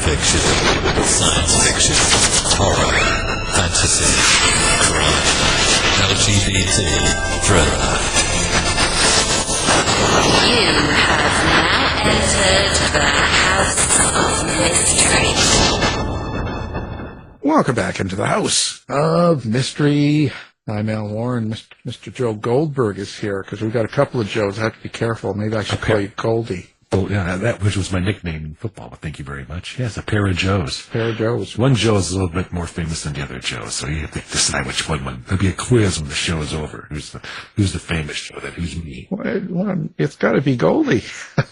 Fiction, science fiction, horror, fantasy, crime, LGBT, thriller. You have now entered the House of Mystery. Welcome back into the House of Mystery. I'm Al Warren. Mr. Joe Goldberg is here because we've got a couple of Joes. I have to be careful. Maybe I should call you Goldie. Oh, yeah, that which was my nickname in football. Thank you very much. Yes, a pair of Joes. Pair of Joes. One Joe is a little bit more famous than the other Joe, so you have to decide which one. There'll be a quiz when the show is over. Who's the famous Joe? Who's me? Well, it's got to be Goldie.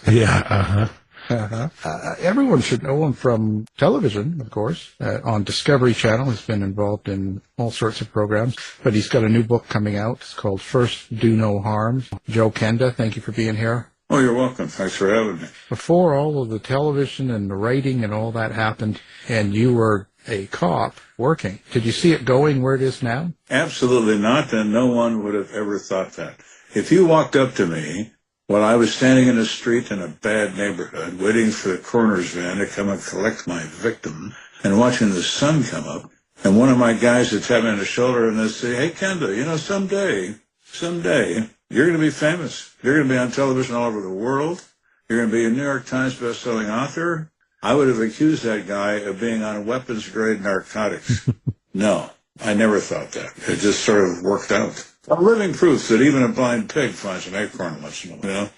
Yeah. Everyone should know him from television, of course. On Discovery Channel, he's been involved in all sorts of programs. But he's got a new book coming out. It's called First Do No Harm. Joe Kenda, thank you for being here. Oh, you're welcome. Thanks for having me. Before all of the television and the writing and all that happened, and you were a cop working, did you see it going where it is now? Absolutely not, and no one would have ever thought that. If you walked up to me while I was standing in the street in a bad neighborhood, waiting for the coroner's van to come and collect my victim, and watching the sun come up, and one of my guys would tap me on the shoulder and they'd say, "Hey, Kenda, someday, you're going to be famous. You're going to be on television all over the world. You're going to be a New York Times bestselling author." I would have accused that guy of being on weapons-grade narcotics. No, I never thought that. It just sort of worked out. A living proof that even a blind pig finds an acorn once in a while.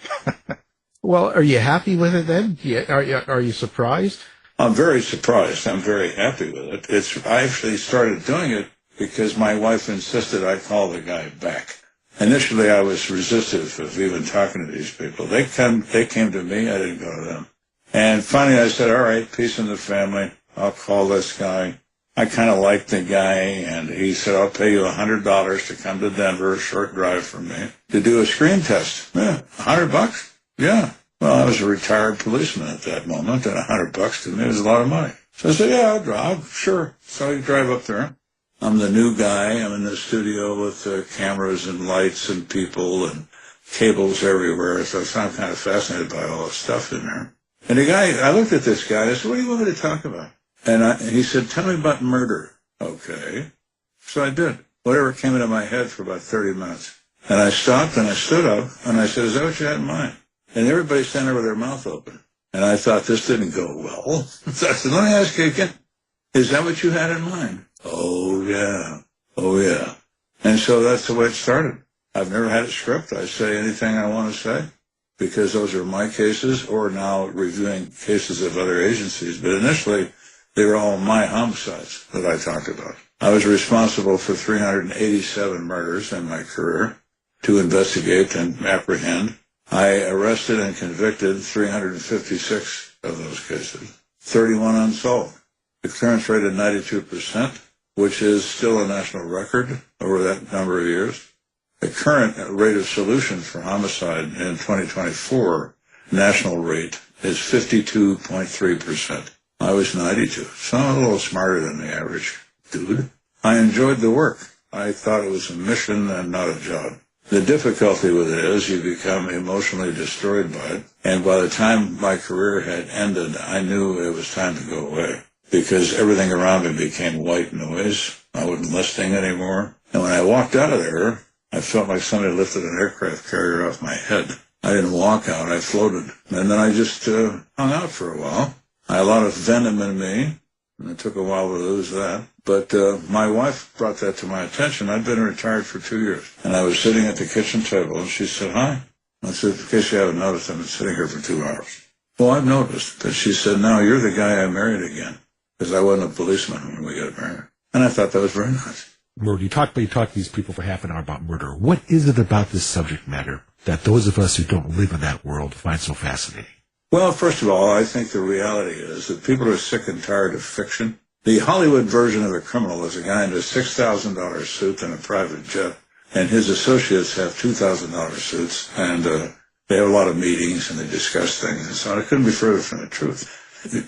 Well, are you happy with it then? Are you surprised? I'm very surprised. I'm very happy with it. I actually started doing it because my wife insisted I call the guy back. Initially, I was resistive of even talking to these people. They came to me. I didn't go to them. And finally, I said, "All right, peace in the family. I'll call this guy." I kind of liked the guy, and he said, "I'll pay you $100 to come to Denver, a short drive from me, to do a screen test." Yeah, $100? Yeah. Well, I was a retired policeman at that moment, and $100 to me was a lot of money. So I said, "Yeah, I'll drive. Sure." So I drive up there. I'm the new guy. I'm in the studio with cameras and lights and people and cables everywhere. So I'm kind of fascinated by all the stuff in there. And I looked at this guy and I said, "What do you want me to talk about?" And he said, "Tell me about murder." Okay. So I did. Whatever came into my head for about 30 minutes. And I stopped and I stood up and I said, "Is that what you had in mind?" And everybody standing there with their mouth open. And I thought, this didn't go well. So I said, "Let me ask you again. Is that what you had in mind?" "Oh, yeah. Oh, yeah." And so that's the way it started. I've never had a script. I say anything I want to say because those are my cases, or now reviewing cases of other agencies. But initially, they were all my homicides that I talked about. I was responsible for 387 murders in my career to investigate and apprehend. I arrested and convicted 356 of those cases, 31 unsolved. The clearance rate of 92%, which is still a national record over that number of years. The current rate of solution for homicide in 2024, national rate, is 52.3%. I was 92, so I'm a little smarter than the average dude. I enjoyed the work. I thought it was a mission and not a job. The difficulty with it is you become emotionally destroyed by it, and by the time my career had ended, I knew it was time to go away because everything around me became white noise. I wasn't listening anymore. And when I walked out of there, I felt like somebody lifted an aircraft carrier off my head. I didn't walk out, I floated. And then I just hung out for a while. I had a lot of venom in me, and it took a while to lose that. But my wife brought that to my attention. I'd been retired for 2 years, and I was sitting at the kitchen table, and she said, "Hi." I said, "In case you haven't noticed, I've been sitting here for 2 hours." "Well, I've noticed." But she said, "No, you're the guy I married again," because I wasn't a policeman when we got married. And I thought that was very nice. Murder. You talk to these people for half an hour about murder. What is it about this subject matter that those of us who don't live in that world find so fascinating? Well, first of all, I think the reality is that people are sick and tired of fiction. The Hollywood version of a criminal is a guy in a $6,000 suit and a private jet, and his associates have $2,000 suits, and they have a lot of meetings and they discuss things and so on. It couldn't be further from the truth.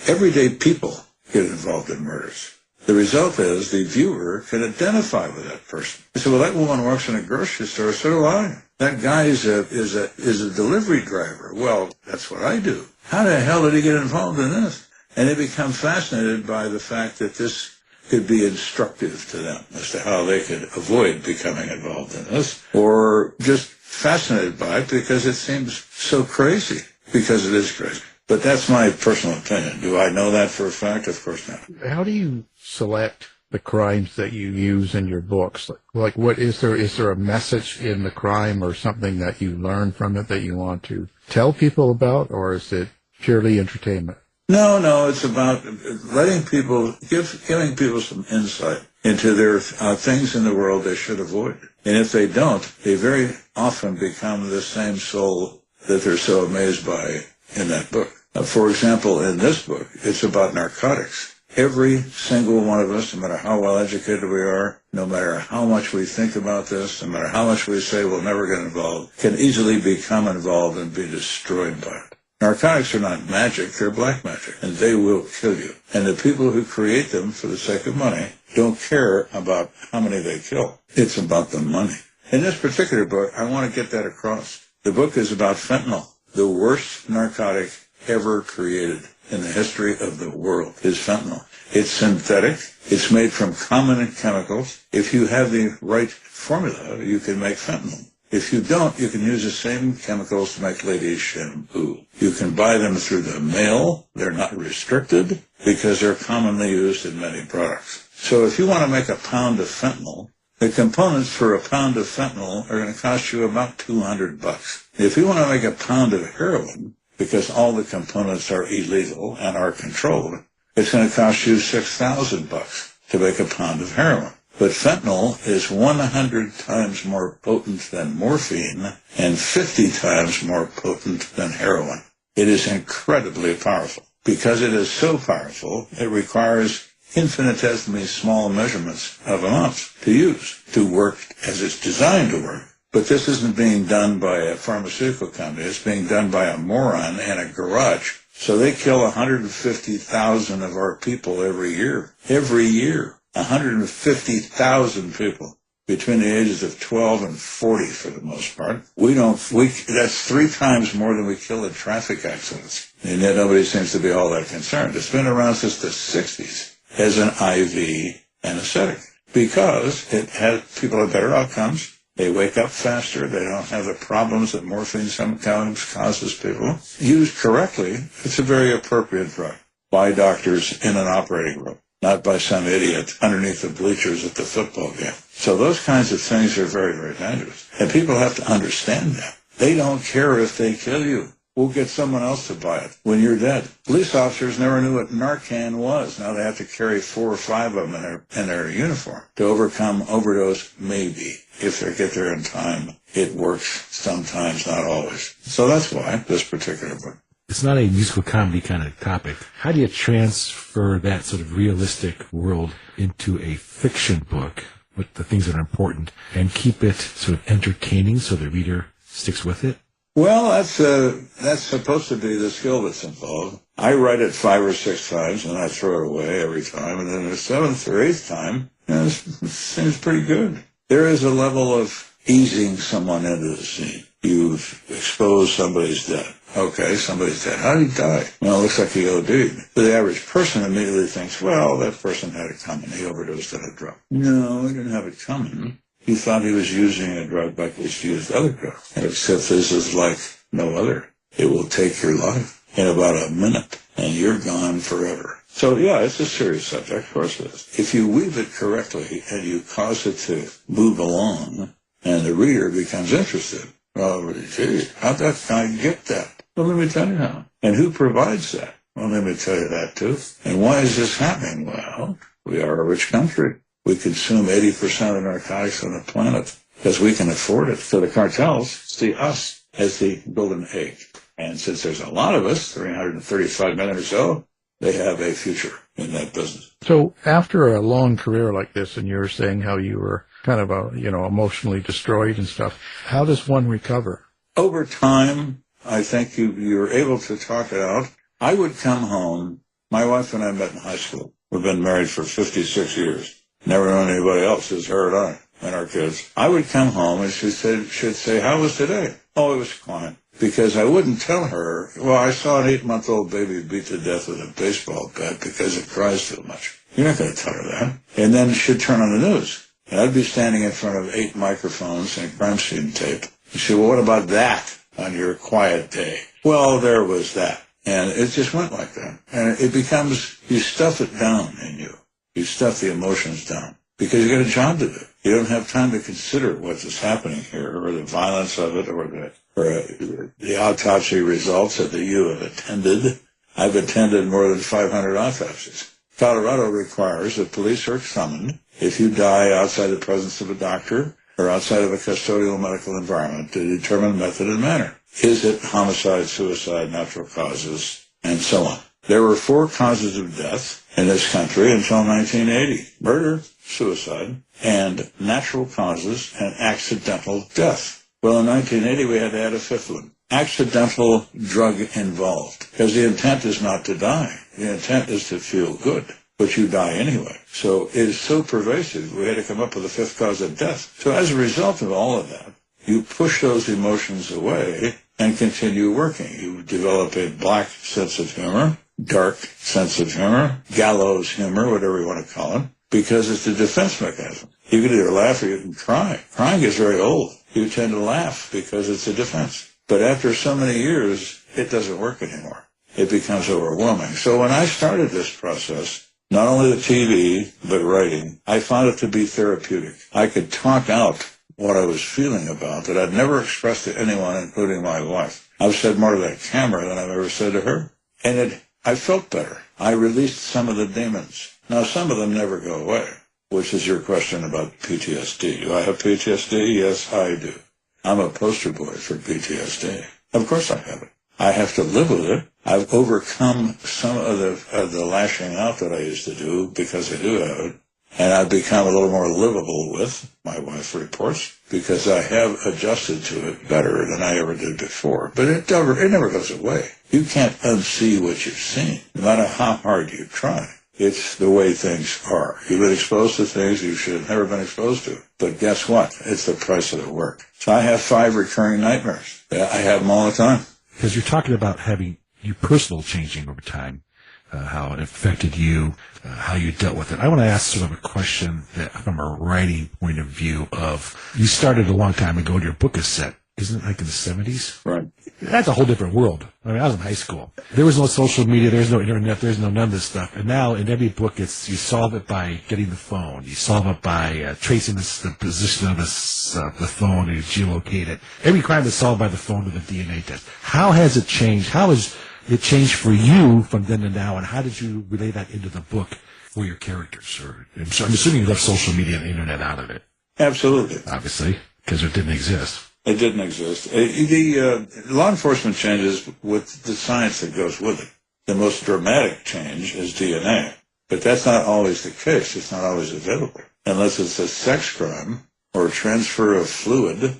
Everyday people get involved in murders. The result is the viewer can identify with that person. They say, "Well, that woman works in a grocery store, so do I. That guy is a delivery driver." "Well, that's what I do." "How the hell did he get involved in this?" And they become fascinated by the fact that this could be instructive to them as to how they could avoid becoming involved in this, or just fascinated by it because it seems so crazy, because it is crazy. But that's my personal opinion. Do I know that for a fact? Of course not. How do you select the crimes that you use in your books? Like what is there a message in the crime or something that you learn from it that you want to tell people about, or is it purely entertainment? No, it's about letting people, giving people some insight into their things in the world they should avoid. And if they don't, they very often become the same soul that they're so amazed by in that book. For example, in this book, it's about narcotics. Every single one of us, no matter how well educated we are, no matter how much we think about this, no matter how much we say we'll never get involved, can easily become involved and be destroyed by it. Narcotics are not magic, they're black magic, and they will kill you. And the people who create them for the sake of money don't care about how many they kill. It's about the money. In this particular book, I want to get that across. The book is about fentanyl, the worst narcotic ever created in the history of the world is fentanyl. It's synthetic. It's made from common chemicals. If you have the right formula, you can make fentanyl. If you don't, you can use the same chemicals to make ladies' shampoo. You can buy them through the mail. They're not restricted because they're commonly used in many products. So if you want to make a pound of fentanyl, the components for a pound of fentanyl are going to cost you about $200. If you want to make a pound of heroin, because all the components are illegal and are controlled, it's going to cost you $6,000 to make a pound of heroin. But fentanyl is 100 times more potent than morphine and 50 times more potent than heroin. It is incredibly powerful. Because it is so powerful, it requires infinitesimally small measurements of amounts to use to work as it's designed to work. But this isn't being done by a pharmaceutical company. It's being done by a moron in a garage. So they kill 150,000 of our people every year. Every year. 150,000 people between the ages of 12 and 40 for the most part. That's 3 times more than we kill in traffic accidents. And yet nobody seems to be all that concerned. It's been around since the 60s as an IV anesthetic because it has people have better outcomes. They wake up faster. They don't have the problems that morphine sometimes causes people. Used correctly, it's a very appropriate drug by doctors in an operating room, not by some idiot underneath the bleachers at the football game. So those kinds of things are very, very dangerous. And people have to understand that. They don't care if they kill you. We'll get someone else to buy it when you're dead. Police officers never knew what Narcan was. Now they have to carry 4 or 5 of them in their uniform to overcome overdose, maybe. If they get there in time, it works sometimes, not always. So that's why this particular book. It's not a musical comedy kind of topic. How do you transfer that sort of realistic world into a fiction book with the things that are important and keep it sort of entertaining so the reader sticks with it? Well, that's supposed to be the skill that's involved. I write it 5 or 6 times, and I throw it away every time. And then the 7th or 8th time, it seems pretty good. There is a level of easing someone into the scene. You've exposed somebody's dead. Okay, somebody's dead. How did he die? Well, it looks like he OD'd. But the average person immediately thinks, well, that person had it coming. He overdosed on a drug. No, he didn't have it coming. He thought he was using a drug like he's used other drugs. Except this is like no other. It will take your life in about a minute, and you're gone forever. So, yeah, it's a serious subject, of course it is. If you weave it correctly and you cause it to move along, and the reader becomes interested, well, gee, how'd that guy get that? Well, let me tell you how. And who provides that? Well, let me tell you that, too. And why is this happening? Well, we are a rich country. We consume 80% of the narcotics on the planet because we can afford it. So the cartels see us as the golden egg. And since there's a lot of us, 335 million or so, they have a future in that business. So after a long career like this, and you're saying how you were kind of emotionally destroyed and stuff, how does one recover? Over time, I think you're able to talk it out. I would come home. My wife and I met in high school. We've been married for 56 years. Never known anybody else as her and I and our kids. I would come home and she'd say, how was today? Oh, it was fine. because I wouldn't tell her, well, I saw an 8-month-old baby beat to death with a baseball bat because it cries too much. You're not going to tell her that. And then she'd turn on the news. And I'd be standing in front of 8 microphones and crime scene tape. And she'd say, well, what about that on your quiet day? Well, there was that. And it just went like that. And it becomes, you stuff it down in you. You stuff the emotions down because you got a job to do. You don't have time to consider what is happening here or the violence of it or the autopsy results that you have attended. I've attended more than 500 autopsies. Colorado requires that police are summoned if you die outside the presence of a doctor or outside of a custodial medical environment to determine method and manner. Is it homicide, suicide, natural causes, and so on? There were 4 causes of death in this country until 1980. Murder, suicide, and natural causes and accidental death. Well, in 1980, we had to add a 5th one. Accidental drug involved. Because the intent is not to die. The intent is to feel good. But you die anyway. So it is so pervasive, we had to come up with a 5th cause of death. So as a result of all of that, you push those emotions away and continue working. You develop a black sense of humor, dark sense of humor, gallows humor, whatever you want to call it, because it's a defense mechanism. You can either laugh or you can cry. Crying is very old. You tend to laugh because it's a defense. But after so many years, it doesn't work anymore. It becomes overwhelming. So when I started this process, not only the TV, but writing, I found it to be therapeutic. I could talk out what I was feeling about that I'd never expressed to anyone, including my wife. I've said more to that camera than I've ever said to her. And I felt better. I released some of the demons. Now, some of them never go away, which is your question about PTSD. Do I have PTSD? Yes, I do. I'm a poster boy for PTSD. Of course I have it. I have to live with it. I've overcome some of the lashing out that I used to do because I do have it. And I've become a little more livable with, my wife reports, because I have adjusted to it better than I ever did before. But it never goes away. You can't unsee what you've seen, no matter how hard you try. It's the way things are. You've been exposed to things you should have never been exposed to. But guess what? It's the price of the work. So I have 5 recurring nightmares. I have them all the time. Because you're talking about having you personal changing over time, how it affected you, how you dealt with it. I want to ask sort of a question that from a writing point of view of, you started a long time ago and your book is set, isn't it like in the 70s? Right. That's a whole different world. I mean, I was in high school. There was no social media, there's no internet, there's none of this stuff. And now in every book, it's you solve it by getting the phone. You solve it by tracing the position of the phone and you geolocate it. Every crime is solved by the phone with a DNA test. How has it changed? How has it changed for you from then to now? And how did you relay that into the book for your characters? I'm assuming you left social media and the internet out of it. Absolutely. Obviously, because it didn't exist. It didn't exist. The law enforcement changes with the science that goes with it. The most dramatic change is DNA. But that's not always the case. It's not always available. Unless it's a sex crime or transfer of fluid,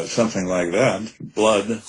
something like that, blood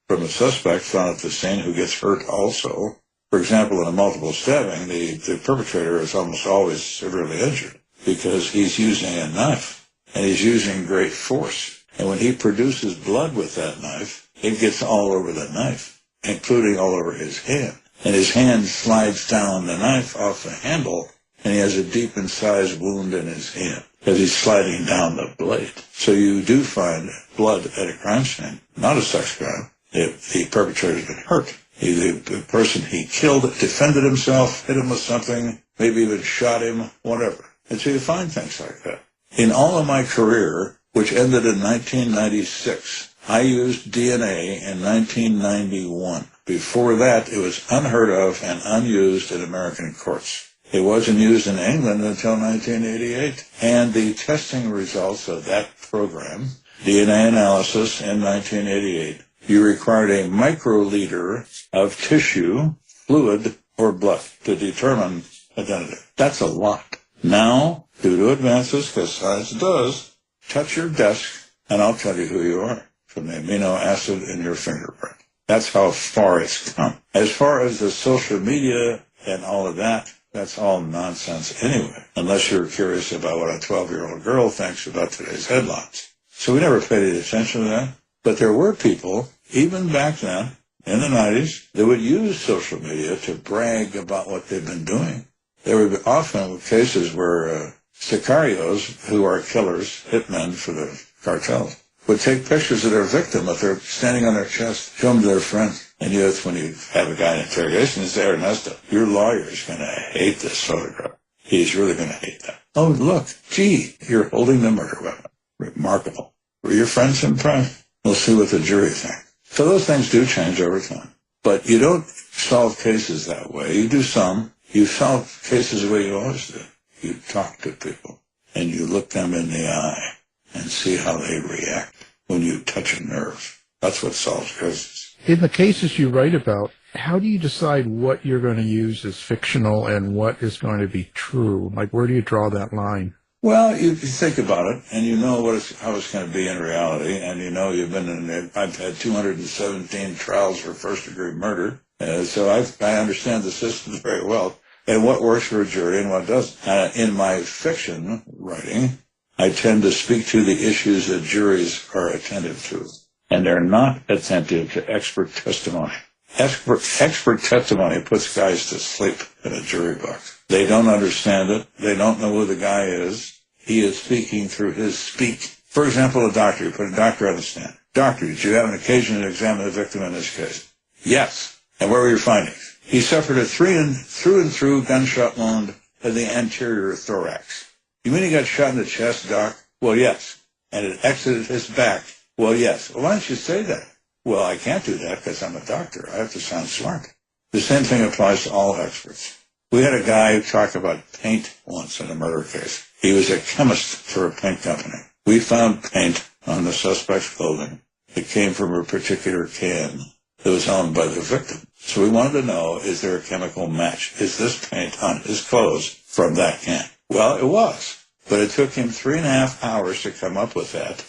from a suspect found at the scene who gets hurt also. For example, in a multiple stabbing, the perpetrator is almost always severely injured because he's using a knife and he's using great force. And when he produces blood with that knife, it gets all over the knife, including all over his hand. And his hand slides down the knife off the handle, and he has a deep incised wound in his hand because he's sliding down the blade. So you do find blood at a crime scene, not a sex crime. The perpetrator's been hurt. The person he killed defended himself, hit him with something, maybe even shot him, whatever. And so you find things like that. In all of my career, which ended in 1996. I used DNA in 1991. Before that, it was unheard of and unused in American courts. It wasn't used in England until 1988. And the testing results of that program, DNA analysis in 1988, you required a microliter of tissue, fluid, or blood to determine identity. That's a lot. Now, due to advances, because science does, touch your desk, and I'll tell you who you are from the amino acid in your fingerprint. That's how far it's come. As far as the social media and all of that, that's all nonsense anyway, unless you're curious about what a 12-year-old girl thinks about today's headlines. So we never paid any attention to that. But there were people even back then, in the 90s, they would use social media to brag about what they've been doing. There would be often cases where sicarios, who are killers, hitmen for the cartels, would take pictures of their victim if they're standing on their chest, show them to their friends. And that's when you have a guy in interrogation and say, Ernesto, your lawyer's going to hate this photograph. He's really going to hate that. Oh, look, gee, you're holding the murder weapon. Remarkable. Were your friends impressed? We'll see what the jury thinks. So those things do change over time. But you don't solve cases that way. You do some. You solve cases the way you always do. You talk to people, and you look them in the eye and see how they react when you touch a nerve. That's what solves cases. In the cases you write about, how do you decide what you're going to use as fictional and what is going to be true? Like, where do you draw that line? Well, you think about it, and you know how it's going to be in reality, and you know I've had 217 trials for first-degree murder, so I understand the system very well, and what works for a jury and what doesn't. In my fiction writing, I tend to speak to the issues that juries are attentive to, and they're not attentive to expert testimony. Expert testimony puts guys to sleep in a jury box. They don't understand it. They don't know who the guy is. He is speaking through his speak. For example, a doctor. You put a doctor on the stand. Doctor, did you have an occasion to examine the victim in this case? Yes. And where were your findings? He suffered a through and through gunshot wound in the anterior thorax. You mean he got shot in the chest, Doc? Well, yes. And it exited his back? Well, yes. Well, why don't you say that? Well, I can't do that because I'm a doctor. I have to sound smart. The same thing applies to all experts. We had a guy talk about paint once in a murder case. He was a chemist for a paint company. We found paint on the suspect's clothing. It came from a particular can that was owned by the victim. So we wanted to know, is there a chemical match? Is this paint on his clothes from that can? Well, it was. But it took him 3.5 hours to come up with that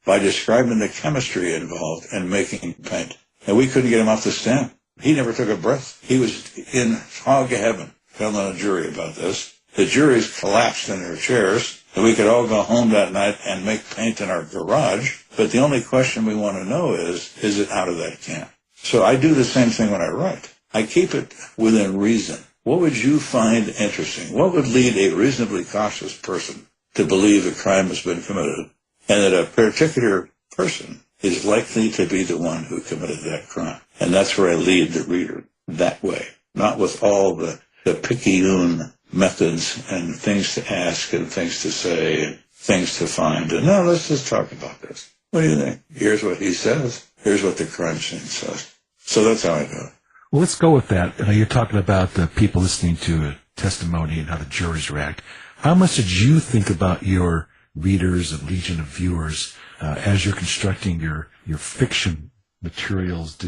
by describing the chemistry involved in making paint. And we couldn't get him off the stand. He never took a breath. He was in hog heaven telling a jury about this. The juries collapsed in their chairs, and we could all go home that night and make paint in our garage. But the only question we want to know is it out of that can? So I do the same thing when I write. I keep it within reason. What would you find interesting? What would lead a reasonably cautious person to believe a crime has been committed and that a particular person is likely to be the one who committed that crime? And that's where I lead the reader that way, not with all the picayune methods and things to ask and things to say and things to find. And no, let's just talk about this. What do you think? Here's what he says. Here's what the crime scene says. So that's how I do it. Well, let's go with that. You're talking about the people listening to a testimony and how the juries react. How much did you think about your readers and legion of viewers as you're constructing your fiction materials?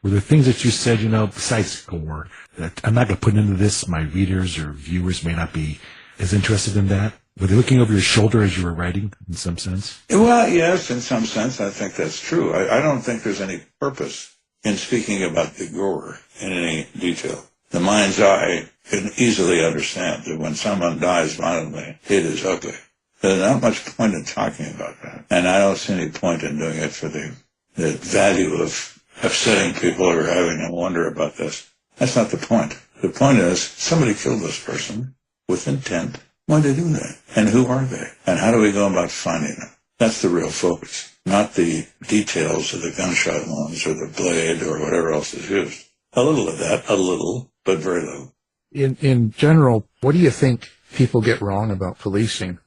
Were there things that you said, besides gore, that I'm not going to put into this, my readers or viewers may not be as interested in that? Were they looking over your shoulder as you were writing, in some sense? Well, yes, in some sense, I think that's true. I don't think there's any purpose in speaking about the gore in any detail. The mind's eye can easily understand that when someone dies violently, it is ugly. There's not much point in talking about that. And I don't see any point in doing it for the value of upsetting people or having them wonder about this. That's not the point. The point is, somebody killed this person with intent. Why did they do that? And who are they? And how do we go about finding them? That's the real focus, not the details of the gunshot wounds or the blade or whatever else is used. A little of that, but very little. In general, what do you think people get wrong about policing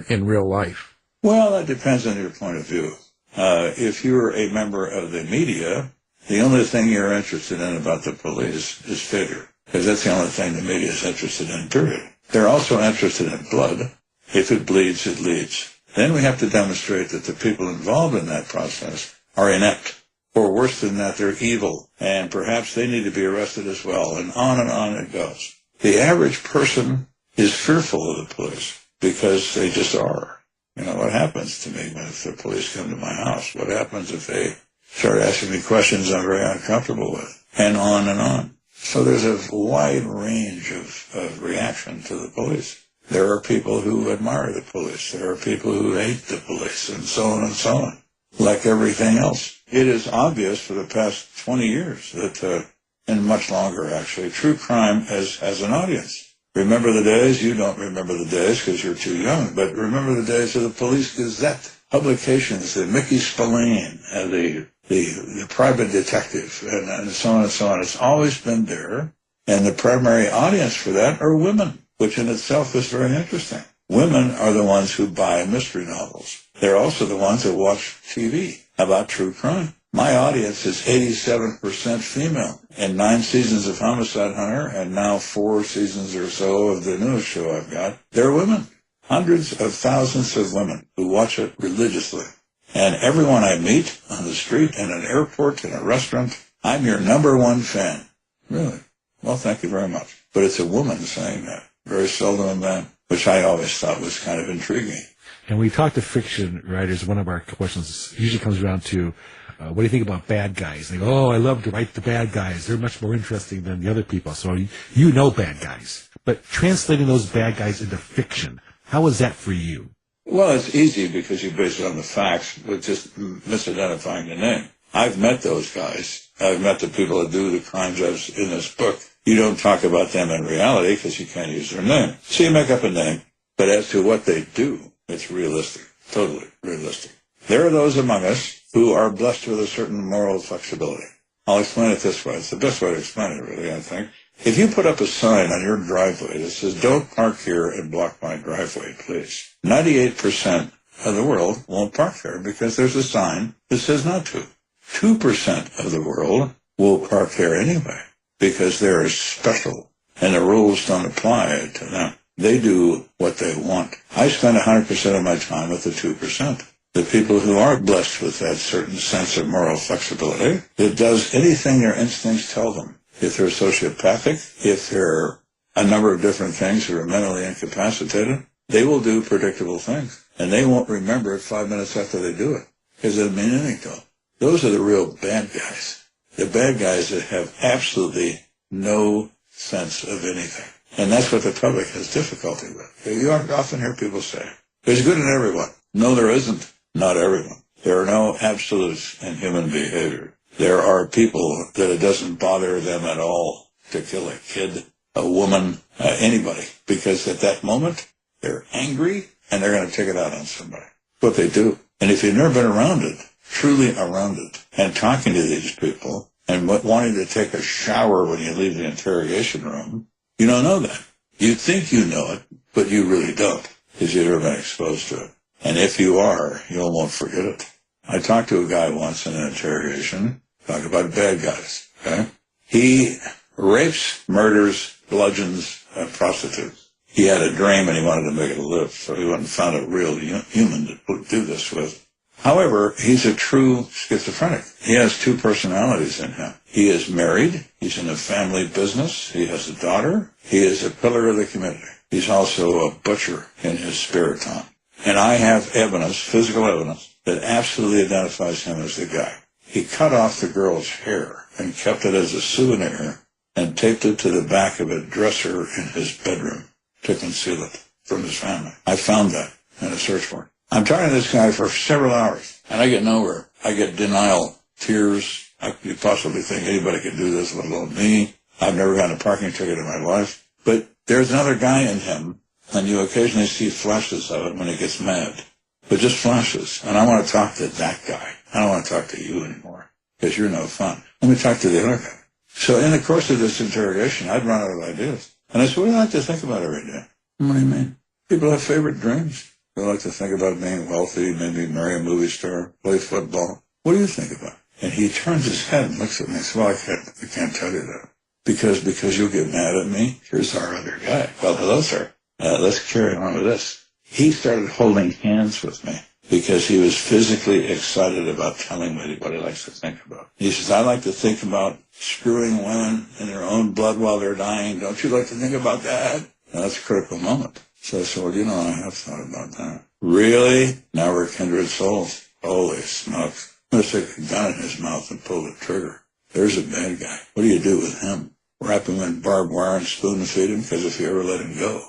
in real life? Well, that depends on your point of view. If you're a member of the media, the only thing you're interested in about the police is failure, because that's the only thing the media is interested in, period. They're also interested in blood. If it bleeds, it leads. Then we have to demonstrate that the people involved in that process are inept, or worse than that, they're evil, and perhaps they need to be arrested as well, and on it goes. The average person is fearful of the police because they just are. What happens to me if the police come to my house? What happens if they start asking me questions I'm very uncomfortable with? And on and on. So there's a wide range of reaction to the police. There are people who admire the police. There are people who hate the police, and so on and so on. like everything else. It is obvious for the past 20 years that, and much longer actually, true crime has an audience. Remember the days? You don't remember the days because you're too young, but remember the days of the Police Gazette publications, the Mickey Spillane, and the private detective, and so on and so on. It's always been there, and the primary audience for that are women, which in itself is very interesting. Women are the ones who buy mystery novels. They're also the ones that watch TV about true crime. My audience is 87% female, and 9 seasons of Homicide Hunter, and now 4 seasons or so of the newest show I've got. They're women. Hundreds of thousands of women who watch it religiously. And everyone I meet on the street, in an airport, in a restaurant, I'm your number one fan. Really? Well, thank you very much. But it's a woman saying that. Very seldom a man, which I always thought was kind of intriguing. And when we talk to fiction writers, one of our questions usually comes around to, what do you think about bad guys? They go, I love to write the bad guys. They're much more interesting than the other people. So you know bad guys. But translating those bad guys into fiction, how is that for you? Well, it's easy because you base it on the facts, but just misidentifying the name. I've met those guys. I've met the people that do the crimes in this book. You don't talk about them in reality because you can't use their name. So you make up a name. But as to what they do, it's realistic, totally realistic. There are those among us who are blessed with a certain moral flexibility. I'll explain it this way. It's the best way to explain it, really, I think. If you put up a sign on your driveway that says, don't park here and block my driveway, please, 98% of the world won't park there because there's a sign that says not to. 2% of the world will park there anyway because they're special and the rules don't apply to them. They do what they want. I spend 100% of my time with the 2%. The people who are blessed with that certain sense of moral flexibility that does anything their instincts tell them. If they're sociopathic, if they're a number of different things who are mentally incapacitated, they will do predictable things. And they won't remember it 5 minutes after they do it because it doesn't mean anything to them. Those are the real bad guys. The bad guys that have absolutely no sense of anything. And that's what the public has difficulty with. You often hear people say, there's good in everyone. No, there isn't. Not everyone. There are no absolutes in human behavior. There are people that it doesn't bother them at all to kill a kid, a woman, anybody. Because at that moment, they're angry and they're going to take it out on somebody. What they do. And if you've never been around it, truly around it, and talking to these people, and wanting to take a shower when you leave the interrogation room, you don't know that. You think you know it, but you really don't, because you've never been exposed to it. And if you are, you won't forget it. I talked to a guy once in an interrogation, talk about bad guys, okay? He rapes, murders, bludgeons, prostitutes. He had a dream and he wanted to make it live, so he went and found a real human to do this with. However, he's a true schizophrenic. He has 2 personalities in him. He is married. He's in a family business. He has a daughter. He is a pillar of the community. He's also a butcher in his spare time. And I have evidence, physical evidence, that absolutely identifies him as the guy. He cut off the girl's hair and kept it as a souvenir and taped it to the back of a dresser in his bedroom to conceal it from his family. I found that in a search warrant. I'm talking to this guy for several hours, and I get nowhere. I get denial, tears. You possibly think anybody could do this, let alone me. I've never gotten a parking ticket in my life. But there's another guy in him, and you occasionally see flashes of it when he gets mad. But just flashes. And I want to talk to that guy. I don't want to talk to you anymore, because you're no fun. Let me talk to the other guy. So in the course of this interrogation, I'd run out of ideas. And I said, what do you like to think about every day? What do you mean? People have favorite dreams. They like to think about being wealthy, maybe marry a movie star, play football. What do you think about? And he turns his head and looks at me and says, well, I can't tell you that. Because you'll get mad at me. Here's our other guy. Well, hello, sir. Let's carry on with this. He started holding hands with me because he was physically excited about telling me what he likes to think about. He says, I like to think about screwing women in their own blood while they're dying. Don't you like to think about that? And that's a critical moment. So I said, well, I have thought about that. Really? Now we're kindred souls. Holy smokes. I'm going to stick a gun in his mouth and pull the trigger. There's a bad guy. What do you do with him? Wrap him in barbed wire and spoon feed him? Because if you ever let him go,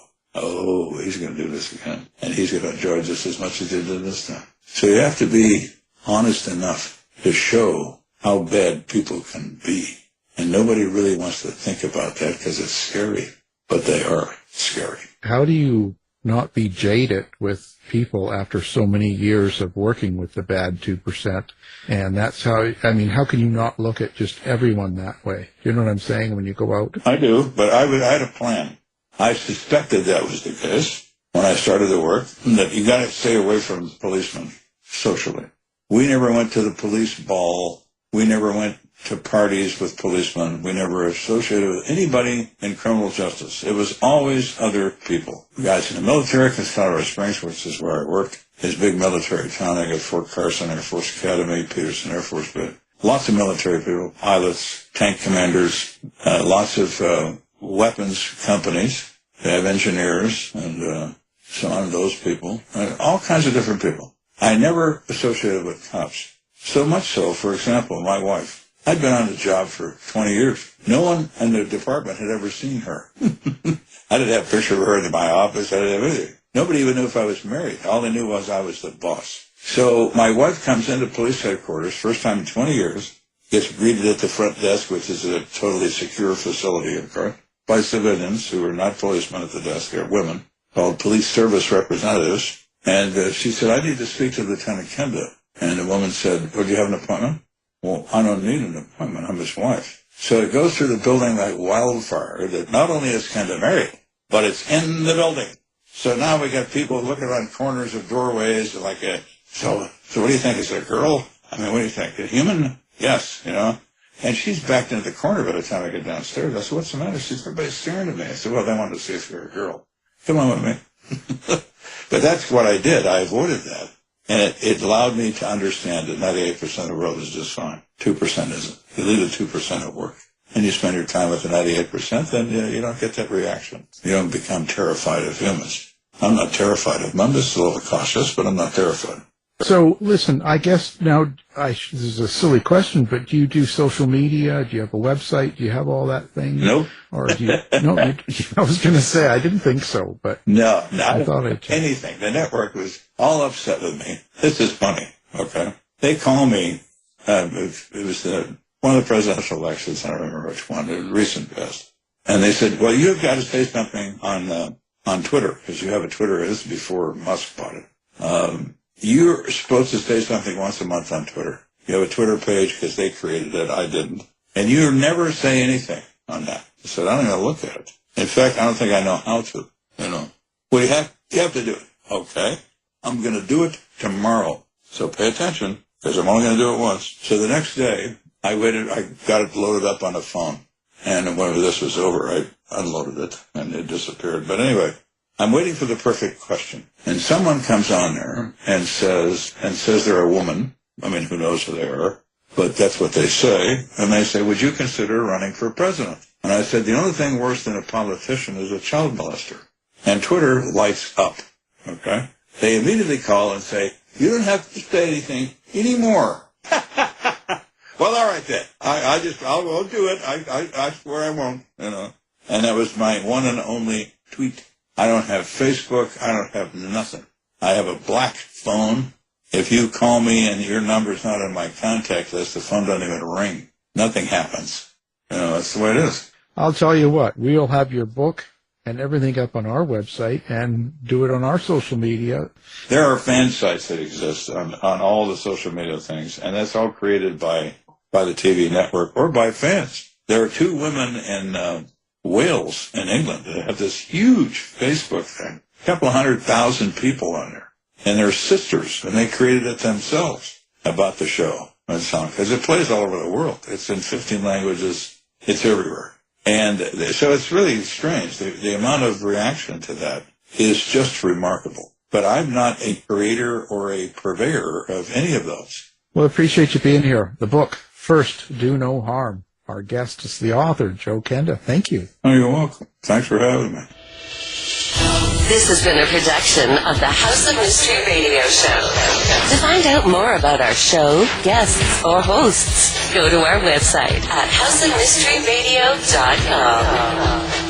he's going to do this again. And he's going to enjoy just as much as he did this time. So you have to be honest enough to show how bad people can be. And nobody really wants to think about that because it's scary, but they are scary. How do you not be jaded with people after so many years of working with the bad 2%? And that's how can you not look at just everyone that way? You know what I'm saying when you go out? I do, but I had a plan. I suspected that was the case when I started the work, that you got to stay away from policemen socially. We never went to the police ball. We never went to parties with policemen. We never associated with anybody in criminal justice. It was always other people. Guys in the military, because Colorado Springs, which is where I worked, is a big military town. I got Fort Carson Air Force Academy, Peterson Air Force Base. Lots of military people, pilots, tank commanders, lots of weapons companies. They have engineers and so on, those people, all kinds of different people. I never associated with cops. So much so, for example, my wife. I'd been on the job for 20 years. No one in the department had ever seen her. I didn't have a picture of her in my office. I didn't have anything. Nobody even knew if I was married. All they knew was I was the boss. So my wife comes into police headquarters, first time in 20 years, gets greeted at the front desk, which is a totally secure facility, of course, by civilians who are not policemen at the desk. They're women, called police service representatives. And she said, I need to speak to Lieutenant Kenda. And the woman said, do you have an appointment? Well, I don't need an appointment. I'm his wife. So it goes through the building like wildfire that not only is Kenda married, but it's in the building. So now we got people looking around corners of doorways like so what do you think? Is it a girl? I mean, what do you think? A human? Yes, And she's backed into the corner by the time I get downstairs. I said, what's the matter? She said, everybody's staring at me. I said, well, they wanted to see if you're a girl. Come on with me. But that's what I did. I avoided that. And it allowed me to understand that 98% of the world is just fine. 2% isn't. You leave the 2% at work and you spend your time with the 98%, then you don't get that reaction. You don't become terrified of humans. I'm not terrified of them. I'm just a little cautious, but I'm not terrified. So, listen, I guess now, this is a silly question, but do you do social media? Do you have a website? Do you have all that thing? Nope. Or do you, no, I was going to say, I didn't think so, but. No, I thought anything. The network was all upset with me. This is funny, okay? They call me, it was one of the presidential elections, I don't remember which one, the recent past. And they said, well, you've got to say something on Twitter, because you have a Twitter. This is before Musk bought it. You're supposed to say something once a month on Twitter. You have a Twitter page because they created it. I didn't. And you never say anything on that. I said, I don't even look at it. In fact, I don't think I know how to, Well, you have to do it. Okay. I'm going to do it tomorrow. So pay attention because I'm only going to do it once. So the next day I got it loaded up on a phone. And when this was over, I unloaded it and it disappeared. But anyway, I'm waiting for the perfect question. And someone comes on there and says they're a woman. I mean, who knows who they are, but that's what they say. And they say, would you consider running for president? And I said, the only thing worse than a politician is a child molester. And Twitter lights up. Okay. They immediately call and say, you don't have to say anything anymore. Well, all right then. I'll do it. I swear I won't, And that was my one and only tweet. I don't have Facebook. I don't have nothing. I have a black phone. If you call me and your number's not on my contact list, the phone doesn't even ring. Nothing happens. That's the way it is. I'll tell you what, we'll have your book and everything up on our website and do it on our social media. There are fan sites that exist on all the social media things, and that's all created by the TV network or by fans. There are two women in Wales in England that have this huge Facebook thing. A couple of 100,000 people on there. And they're sisters, and they created it themselves about the show and so on. Because it plays all over the world. It's in 15 languages. It's everywhere. And so it's really strange. The amount of reaction to that is just remarkable. But I'm not a creator or a purveyor of any of those. Well, I appreciate you being here. The book, First, Do No Harm. Our guest is the author, Joe Kenda. Thank you. Oh, you're welcome. Thanks for having me. This has been a production of the House of Mystery Radio Show. To find out more about our show, guests, or hosts, go to our website at houseofmysteryradio.com.